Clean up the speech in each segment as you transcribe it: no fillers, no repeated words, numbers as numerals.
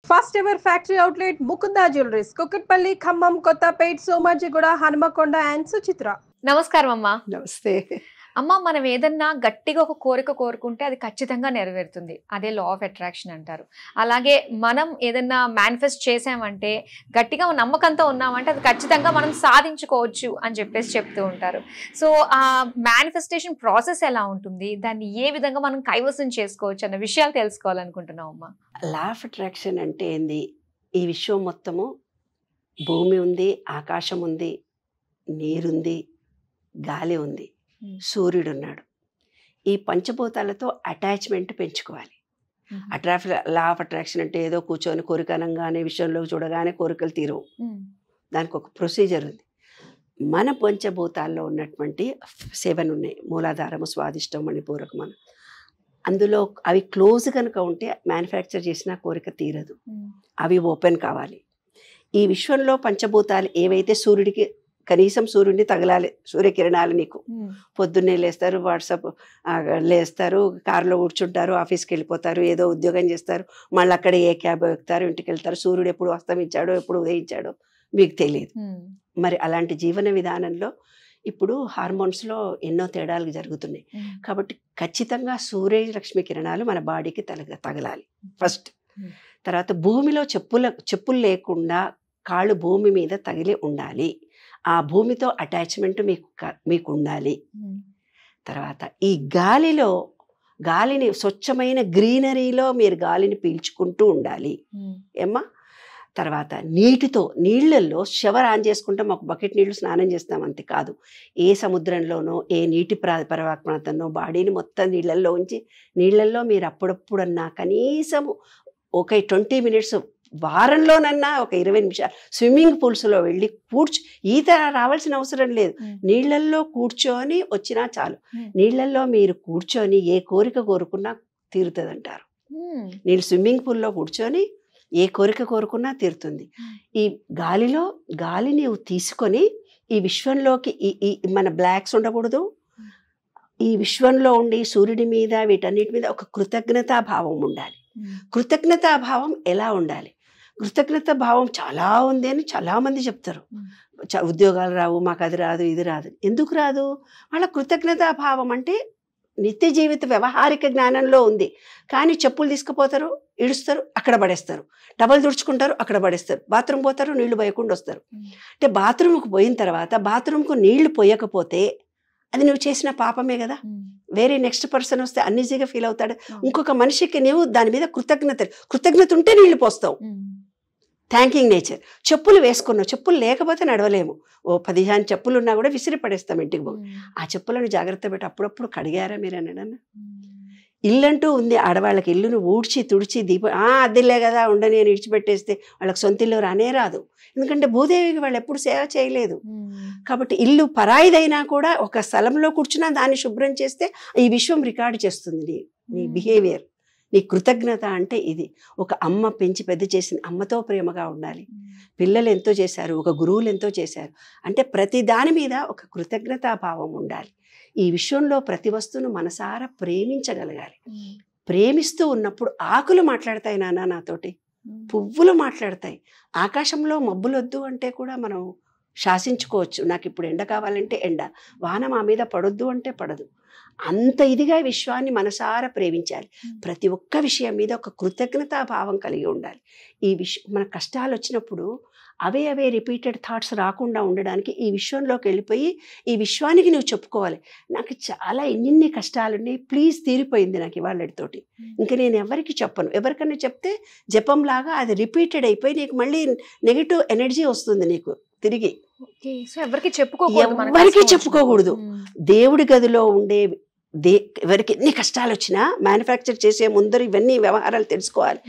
First ever factory outlet Mukunda jewelleries Kukatpally Khammam Kothapet Somajiguda Hanumakonda and Suchitra. నమస్కారం అమ్మా. నమస్తే. అమ్మ, మనం ఏదన్నా గట్టిగా ఒక కోరిక కోరుకుంటే అది ఖచ్చితంగా నెరవేరుతుంది. అదే లా ఆఫ్ అట్రాక్షన్ అంటారు. అలాగే మనం ఏదన్నా మేనిఫెస్ట్ చేసామంటే, గట్టిగా నమ్మకంతో ఉన్నామంటే అది ఖచ్చితంగా మనం సాధించుకోవచ్చు అని చెప్పేసి చెప్తూ ఉంటారు. సో ఆ మేనిఫెస్టేషన్ ప్రాసెస్ ఎలా ఉంటుంది, దాన్ని ఏ విధంగా మనం కైవసం చేసుకోవచ్చు అన్న విషయాలు తెలుసుకోవాలనుకుంటున్నాం అమ్మా. లా ఆఫ్ అట్రాక్షన్ అంటే ఏంది? ఈ విశ్వం మొత్తము భూమి ఉంది, ఆకాశం ఉంది, నీరుంది, గాలి ఉంది, సూర్యుడు ఉన్నాడు. ఈ పంచభూతాలతో అటాచ్మెంట్ పెంచుకోవాలి. లా ఆఫ్ అట్రాక్షన్ అంటే ఏదో కూర్చొని కోరికనంగానే విషయంలో చూడగానే కోరికలు తీరవు. దానికి ఒక ప్రొసీజర్ ఉంది. మన పంచభూతాల్లో ఉన్నటువంటి 7 ఉన్నాయి. మూలాధారము, స్వాదిష్టం, మణిపూరకం. అందులో అవి క్లోజ్ కనుక ఉంటే మ్యానుఫ్యాక్చర్ చేసిన కోరిక తీరదు. అవి ఓపెన్ కావాలి. ఈ విశ్వంలో పంచభూతాలు ఏవైతే సూర్యుడికి కనీసం సూర్యుడిని తగలాలి, సూర్యకిరణాలు నీకు. పొద్దున్నే లేస్తారు, వాట్సాప్ లేస్తారు, కారులో కూర్చుంటారు, ఆఫీస్కి వెళ్ళిపోతారు, ఏదో ఉద్యోగం చేస్తారు, మళ్ళీ అక్కడ ఏ క్యాబ్ ఎక్కుతారు, ఇంటికి వెళ్తారు. సూర్యుడు ఎప్పుడు అస్తమించాడో ఎప్పుడు ఉదయించాడో మీకు తెలియదు. మరి అలాంటి జీవన విధానంలో ఇప్పుడు హార్మోన్స్లో ఎన్నో తేడాలు జరుగుతున్నాయి. కాబట్టి ఖచ్చితంగా సూర్యరశ్మి కిరణాలు మన బాడీకి తగలాలి ఫస్ట్. తర్వాత భూమిలో చెప్పులు లేకుండా కాళ్ళు భూమి మీద తగిలి ఉండాలి. ఆ భూమితో అటాచ్మెంట్ మీకు ఉండాలి. తర్వాత ఈ గాలిని స్వచ్ఛమైన గ్రీనరీలో మీరు గాలిని పీల్చుకుంటూ ఉండాలి ఏమ్మా. తర్వాత నీళ్ళల్లో షవర్ ఆన్ చేసుకుంటాం, ఒక బకెట్ నీళ్లు స్నానం చేస్తాం, అంతే కాదు. ఏ సముద్రంలోనో ఏ నీటి ప్రాంతంలో బాడీని మొత్తం నీళ్ళల్లో ఉంచి, నీళ్ళల్లో మీరు అప్పుడప్పుడన్నా కనీసము ఒక 20 మినిట్స్, వారంలోనన్నా ఒక 20 నిమిషాలు స్విమ్మింగ్ పూల్స్లో వెళ్ళి ఈత రావాల్సిన అవసరం లేదు. నీళ్ళల్లో కూర్చొని వచ్చినా చాలు. నీళ్ళల్లో మీరు కూర్చొని ఏ కోరిక కోరుకున్నా తీరుతుంది అంటారు. నీళ్ళు స్విమ్మింగ్ పూల్లో కూర్చొని ఏ కోరిక కోరుకున్నా తీరుతుంది. ఈ గాలి నీవు తీసుకొని ఈ విశ్వంలోకి మన బ్లాక్స్ ఉండకూడదు. ఈ విశ్వంలో ఉండి సూర్యుడి మీద వీటన్నిటి మీద ఒక కృతజ్ఞతా భావం ఉండాలి. కృతజ్ఞతా భావం ఎలా ఉండాలి? కృతజ్ఞత భావం చాలా ఉంది అని చాలామంది చెప్తారు. ఉద్యోగాలు రావు, మాకు అది రాదు, ఇది రాదు. ఎందుకు రాదు? వాళ్ళ కృతజ్ఞతా భావం అంటే నిత్య జీవిత వ్యవహారిక జ్ఞానంలో ఉంది. కానీ చెప్పులు తీసుకుపోతారు, ఇడుస్తారు, అక్కడ పడేస్తారు. డబ్బులు తుడుచుకుంటారు, అక్కడ పడేస్తారు. బాత్రూమ్ పోతారు, నీళ్లు పోయకుండా వస్తారు. అంటే బాత్రూమ్కి పోయిన తర్వాత బాత్రూమ్కు నీళ్లు పోయకపోతే అది నువ్వు చేసిన పాపమే కదా. వేరే నెక్స్ట్ పర్సన్ వస్తే అన్ఈజీగా ఫీల్ అవుతాడు. ఇంకొక మనిషికి నీవు దాని మీద కృతజ్ఞత ఉంటే నీళ్లు పోస్తావు. Thanking nature. చెప్పులు వేసుకున్నావు, చెప్పులు లేకపోతే నడవలేము. 15 చెప్పులు ఉన్నా కూడా విసిరి పడేస్తాం ఇంటికి పోయి. ఆ చెప్పులను జాగ్రత్త పెట్టి అప్పుడప్పుడు కడిగారా మీరు అనడన్నా? ఇల్లంటూ ఉంది ఆడవాళ్ళకి. ఇల్లును ఊడ్చి తుడిచి అద్దిలే కదా ఉండని అని ఇడిచిపెట్టేస్తే వాళ్ళకి సొంత ఇల్లు రానే రాదు. ఎందుకంటే భూదేవికి వాళ్ళు ఎప్పుడు సేవ చేయలేదు. కాబట్టి ఇల్లు పరాయిదైనా కూడా ఒక స్థలంలో కూర్చున్నా దాన్ని శుభ్రం చేస్తే ఈ విశ్వం రికార్డు చేస్తుంది నీ బిహేవియర్. నీ కృతజ్ఞత అంటే ఇది. ఒక అమ్మ పెంచి పెద్ద చేసిన అమ్మతో ప్రేమగా ఉండాలి. పిల్లలు ఎంతో చేశారు, ఒక గురువులు ఎంతో చేశారు అంటే ప్రతి దాని మీద ఒక కృతజ్ఞతా భావం ఉండాలి. ఈ విశ్వంలో ప్రతి వస్తువును మనసారా ప్రేమించగలగాలి. ప్రేమిస్తూ ఉన్నప్పుడు ఆకులు మాట్లాడతాయి నాన్న నాతోటి, పువ్వులు మాట్లాడతాయి. ఆకాశంలో మబ్బులు వద్దు అంటే కూడా మనం శాసించుకోవచ్చు. నాకు ఇప్పుడు ఎండ కావాలంటే ఎండ, వాన మా మీద పడొద్దు అంటే పడదు. అంత ఇదిగా విశ్వాన్ని మనసారా ప్రేమించాలి. ప్రతి ఒక్క విషయం మీద ఒక కృతజ్ఞతా భావం కలిగి ఉండాలి. మన కష్టాలు వచ్చినప్పుడు అవే రిపీటెడ్ థాట్స్ రాకుండా ఉండడానికి ఈ విశ్వంలోకి వెళ్ళిపోయి ఈ విశ్వానికి నువ్వు చెప్పుకోవాలి, నాకు చాలా ఎన్ని కష్టాలున్నాయి, ప్లీజ్ తీరిపోయింది నాకు ఇవాళతోటి, ఇంకా నేను ఎవరికి చెప్పను. ఎవరికన్నా చెప్తే జపంలాగా అది రిపీటెడ్ అయిపోయి నీకు మళ్ళీ నెగిటివ్ ఎనర్జీ వస్తుంది నీకు తిరిగి. ఎవరికి చెప్పుకోకూడదు. దేవుడి గదిలో ఉండే ఎవరికి ఎన్ని కష్టాలు వచ్చినా మ్యానుఫ్యాక్చర్ చేసే ముందర ఇవన్నీ వ్యవహారాలు తెలుసుకోవాలి.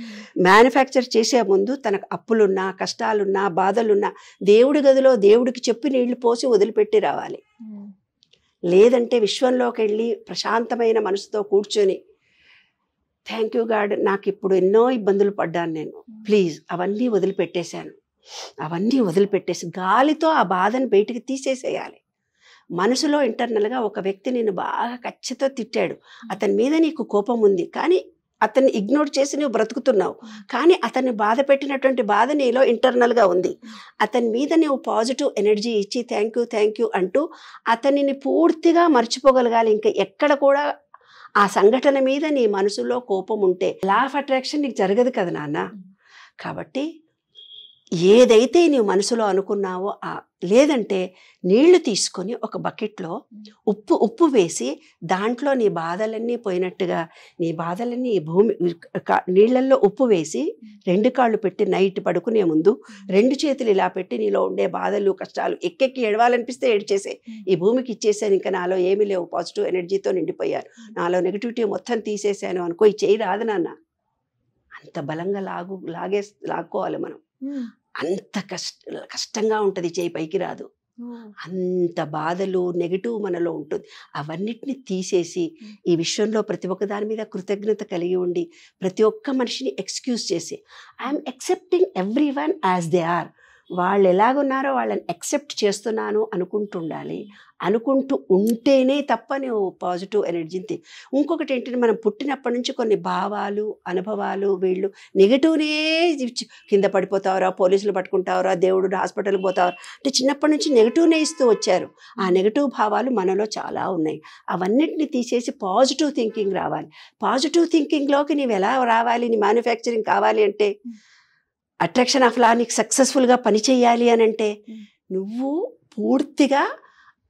మ్యానుఫ్యాక్చర్ చేసే ముందు తనకు అప్పులున్నా, కష్టాలున్నా, బాధలున్నా దేవుడి గదిలో దేవుడికి చెప్పి నీళ్లు పోసి వదిలిపెట్టి రావాలి. లేదంటే విశ్వంలోకి వెళ్ళి ప్రశాంతమైన మనసుతో కూర్చొని థ్యాంక్ యూ గాడ్, నాకు ఇప్పుడు ఎన్నో ఇబ్బందులు పడ్డాను నేను, ప్లీజ్ అవన్నీ వదిలిపెట్టేశాను. అవన్నీ వదిలిపెట్టేసి గాలితో ఆ బాధను బయటికి తీసేసేయాలి. మనసులో ఇంటర్నల్గా ఒక వ్యక్తి నిన్ను బాగా కచ్చితో తిట్టాడు, అతని మీద నీకు కోపం ఉంది, కానీ అతన్ని ఇగ్నోర్ చేసి నువ్వు బ్రతుకుతున్నావు. కానీ అతన్ని బాధ పెట్టినటువంటి బాధ నీలో ఇంటర్నల్గా ఉంది. అతని మీద నువ్వు పాజిటివ్ ఎనర్జీ ఇచ్చి థ్యాంక్ యూ అంటూ అతనిని పూర్తిగా మర్చిపోగలగాలి. ఇంకా ఎక్కడ కూడా ఆ సంఘటన మీద నీ మనసులో కోపం ఉంటే లా ఆఫ్ అట్రాక్షన్ నీకు జరగదు కదా నాన్న. కాబట్టి ఏదైతే నీవు మనసులో అనుకున్నావో లేదంటే నీళ్లు తీసుకొని ఒక బకెట్లో ఉప్పు వేసి దాంట్లో నీ బాధలన్నీ పోయినట్టుగా నీ బాధలన్నీ భూమి నీళ్ళల్లో ఉప్పు వేసి 2 కాళ్ళు పెట్టి నైట్ పడుకునే ముందు 2 చేతులు ఇలా పెట్టి నీలో ఉండే బాధలు కష్టాలు ఎక్కెక్కి ఏడవాలనిపిస్తే ఏడ్చేసే, ఈ భూమికి ఇచ్చేసాను, ఇంకా నాలో ఏమీ లేవు, పాజిటివ్ ఎనర్జీతో నిండిపోయాను, నాలో నెగిటివిటీ మొత్తం తీసేసాను అనుకో. ఈ చేయి రాదు నాన్న. అంత బలంగా లాక్కోవాలి మనం. అంత కష్టంగా ఉంటుంది, చేయి పైకి రాదు. అంత బాధలు నెగిటివ్ మనలో ఉంటుంది. అవన్నిటిని తీసేసి ఈ విశ్వంలో ప్రతి ఒక్క దాని మీద కృతజ్ఞత కలిగి ఉండి ప్రతి ఒక్క మనిషిని ఎక్స్క్యూజ్ చేసి I'm accepting everyone as they are, వాళ్ళు ఎలాగున్నారో వాళ్ళని యాక్సెప్ట్ చేస్తున్నాను అనుకుంటుండాలి. అనుకుంటూ ఉంటేనే తప్ప నువ్వు పాజిటివ్ ఎనర్జీని ఇంకొకటి ఏంటంటే మనం పుట్టినప్పటి నుంచి కొన్ని భావాలు అనుభవాలు వీళ్ళు నెగిటివ్నే కింద పడిపోతావరా, పోలీసులు పట్టుకుంటావరా, దేవుడు హాస్పిటల్కి పోతావరా అంటే చిన్నప్పటి నుంచి నెగిటివ్నే ఇస్తూ వచ్చారు. ఆ నెగిటివ్ భావాలు మనలో చాలా ఉన్నాయి. అవన్నిటిని తీసేసి పాజిటివ్ థింకింగ్ రావాలి. పాజిటివ్ థింకింగ్లోకి నీవు ఎలా రావాలి? నీ మ్యానుఫ్యాక్చరింగ్ కావాలి అంటే, అట్రాక్షన్ ఆఫ్ లా నీకు సక్సెస్ఫుల్గా పని చేయాలి అని అంటే నువ్వు పూర్తిగా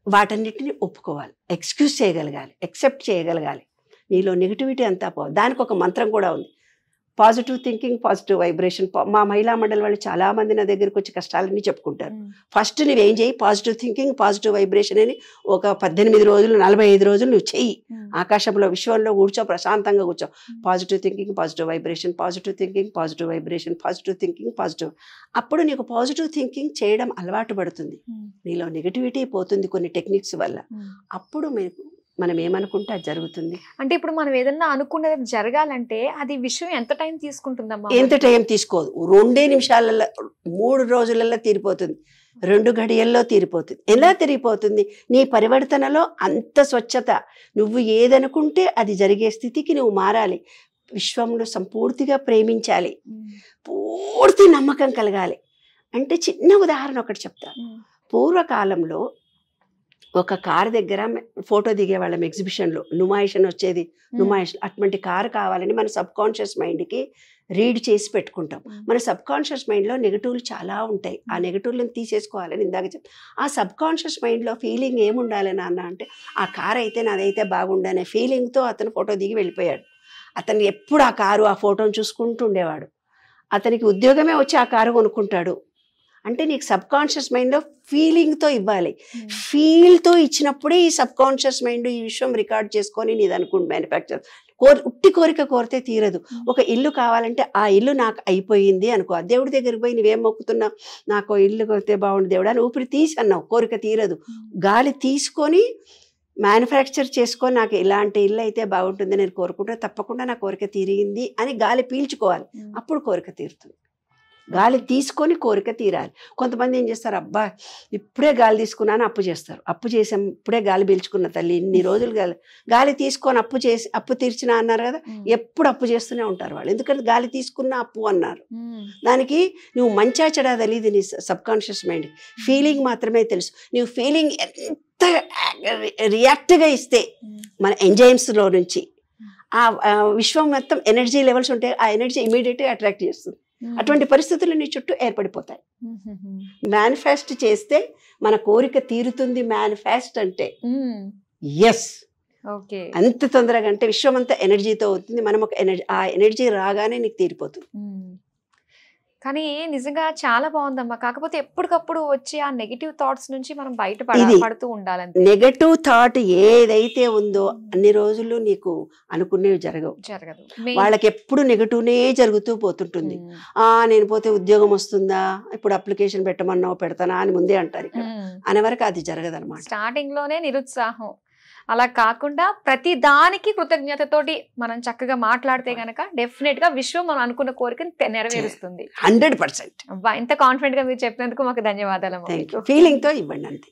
వాటన్నిటిని ఒప్పుకోవాలి, ఎక్స్క్యూజ్ చేయగలగాలి, యాక్సెప్ట్ చేయగలగాలి. నీలో నెగిటివిటీ అంతా దానికి ఒక మంత్రం కూడా ఉంది, పాజిటివ్ థింకింగ్ పాజిటివ్ వైబ్రేషన్. మా మహిళా మండలి వాళ్ళు చాలామంది నా దగ్గరికి వచ్చి కష్టాలన్నీ చెప్పుకుంటారు. ఫస్ట్ నువ్వేం చేయి, పాజిటివ్ థింకింగ్ పాజిటివ్ వైబ్రేషన్ అని ఒక 18 రోజులు 45 రోజులు నువ్వు చెయ్యి. ఆకాశంలో విశ్వంలో కూర్చో, ప్రశాంతంగా కూర్చో. Positive thinking positive vibration, positive thinking positive vibration, positive thinking positive. అప్పుడు నీకు పాజిటివ్ థింకింగ్ చేయడం అలవాటు పడుతుంది, నీలో నెగిటివిటీ పోతుంది కొన్ని టెక్నిక్స్ వల్ల. అప్పుడు మనం ఏమనుకుంటే అది జరుగుతుంది. అంటే ఇప్పుడు మనం ఏదన్నా అనుకున్నది జరగాలంటే అది విషయం ఎంత టైం తీసుకుంటుందమ్మా? ఎంత టైం తీసుకోదు, 2 నిమిషాలలో 3 రోజులలో తీరిపోతుంది, 2 గడియల్లో తీరిపోతుంది. ఎలా తిరిగిపోతుంది? నీ పరివర్తనలో అంత స్వచ్ఛత, నువ్వు ఏదనుకుంటే అది జరిగే స్థితికి నువ్వు మారాలి. విశ్వంలో సంపూర్తిగా ప్రేమించాలి, పూర్తి నమ్మకం కలగాలి. అంటే చిన్న ఉదాహరణ ఒకటి చెప్తా. పూర్వకాలంలో ఒక కారు దగ్గర ఫోటో దిగేవాళ్ళం, ఎగ్జిబిషన్లో నుమాయిషన్ వచ్చేది, నుమాయిషన్ అటువంటి కారు కావాలని మన సబ్ కాన్షియస్ మైండ్కి రీడ్ చేసి పెట్టుకుంటాం. మన సబ్ కాన్షియస్ మైండ్లో నెగిటివ్లు చాలా ఉంటాయి, ఆ నెగిటివ్లను తీసేసుకోవాలని ఇందాక చెప్తాం. ఆ సబ్ కాన్షియస్ మైండ్లో ఫీలింగ్ ఏముండాలి నాన్న అంటే, ఆ కారు అయితే నాదైతే బాగుండనే ఫీలింగ్తో అతను ఫోటో దిగి వెళ్ళిపోయాడు. అతను ఎప్పుడు ఆ కారు ఆ ఫోటోను చూసుకుంటూ ఉండేవాడు. అతనికి ఉద్యోగమే వచ్చి ఆ కారు కొనుక్కుంటాడు. అంటే నీకు సబ్ కాన్షియస్ మైండ్లో ఫీలింగ్తో ఇవ్వాలి. ఫీల్తో ఇచ్చినప్పుడే ఈ సబ్ కాన్షియస్ మైండ్ ఈ విషయం రికార్డ్ చేసుకొని నీది అనుకుంటు మ్యానుఫ్యాక్చర్. ఉట్టి కోరిక కోరితే తీరదు. ఒక ఇల్లు కావాలంటే ఆ ఇల్లు నాకు అయిపోయింది అనుకో, దేవుడి దగ్గరికి పోయి నువ్వేం మొక్కుతున్నావు, నాకు ఇల్లు కొడితే బాగుండు దేవుడా అని ఊపిరి తీసి అన్నావు, కోరిక తీరదు. గాలి తీసుకొని మ్యానుఫ్యాక్చర్ చేసుకొని నాకు ఇలాంటి ఇల్లు అయితే బాగుంటుంది నేను కోరుకుంటే తప్పకుండా నా కోరిక తీరింది అని గాలి పీల్చుకోవాలి, అప్పుడు కోరిక తీరుతుంది. గాలి తీసుకొని కోరిక తీరాలి. కొంతమంది ఏం చేస్తారు, అబ్బా ఇప్పుడే గాలి తీసుకున్నాను అప్పు చేస్తారు, అప్పు చేసాం ఇప్పుడే గాలి పీల్చుకున్న తల్లి ఇన్ని రోజులు గాలి తీసుకొని అప్పు తీర్చినా అన్నారు కదా, ఎప్పుడు అప్పు చేస్తూనే ఉంటారు వాళ్ళు. ఎందుకంటే గాలి తీసుకున్న అప్పు అన్నారు. దానికి నువ్వు మంచా చెడా తెలియదు, నీ సబ్ కాన్షియస్ మైండ్ ఫీలింగ్ మాత్రమే తెలుసు. నువ్వు ఫీలింగ్ ఎంత రియాక్ట్గా ఇస్తే మన ఎంజైమ్స్లో నుంచి ఆ విశ్వం మొత్తం ఎనర్జీ లెవెల్స్ ఉంటాయి, ఆ ఎనర్జీ ఇమీడియట్గా అట్రాక్ట్ చేస్తుంది. అటువంటి పరిస్థితులు నీ చుట్టూ ఏర్పడిపోతాయి. మేనిఫెస్ట్ చేస్తే మన కోరిక తీరుతుంది. మేనిఫెస్ట్ అంటే ఎస్, అంత తొందరగా అంటే విశ్వం అంతా ఎనర్జీతో అవుతుంది. మనం ఒక ఎనర్జీ, ఆ ఎనర్జీ రాగానే నీకు తీరిపోతుంది. కానీ నిజంగా చాలా బాగుందమ్మా. కాకపోతే ఎప్పటికప్పుడు వచ్చే ఆ నెగిటివ్ థాట్స్ నుంచి మనం బయటపడుతూ ఉండాలంటే. నెగటివ్ థాట్ ఏదైతే ఉందో అన్ని రోజులు నీకు అనుకునేవి జరగదు. వాళ్ళకి ఎప్పుడు నెగటివ్నే జరుగుతూ పోతుంటుంది. నేను పోతే ఉద్యోగం వస్తుందా, ఇప్పుడు అప్లికేషన్ పెట్టమన్నావు పెడతానా అని ముందే అంటారు. అనే వరకు అది జరగదు అనమాట. స్టార్టింగ్ లోనే నిరుత్సాహం. అలా కాకుండా ప్రతి దానికి కృతజ్ఞతతోటి మనం చక్కగా మాట్లాడితే గనక డెఫినెట్ గా విశ్వం మనం అనుకున్న కోరికను నెరవేరుస్తుంది 100%. ఎంత కాన్ఫిడెంట్ గా మీరు చెప్పినందుకు మాకు ధన్యవాదాలు. ఫీలింగ్ తో ఇవ్వండి అంతే.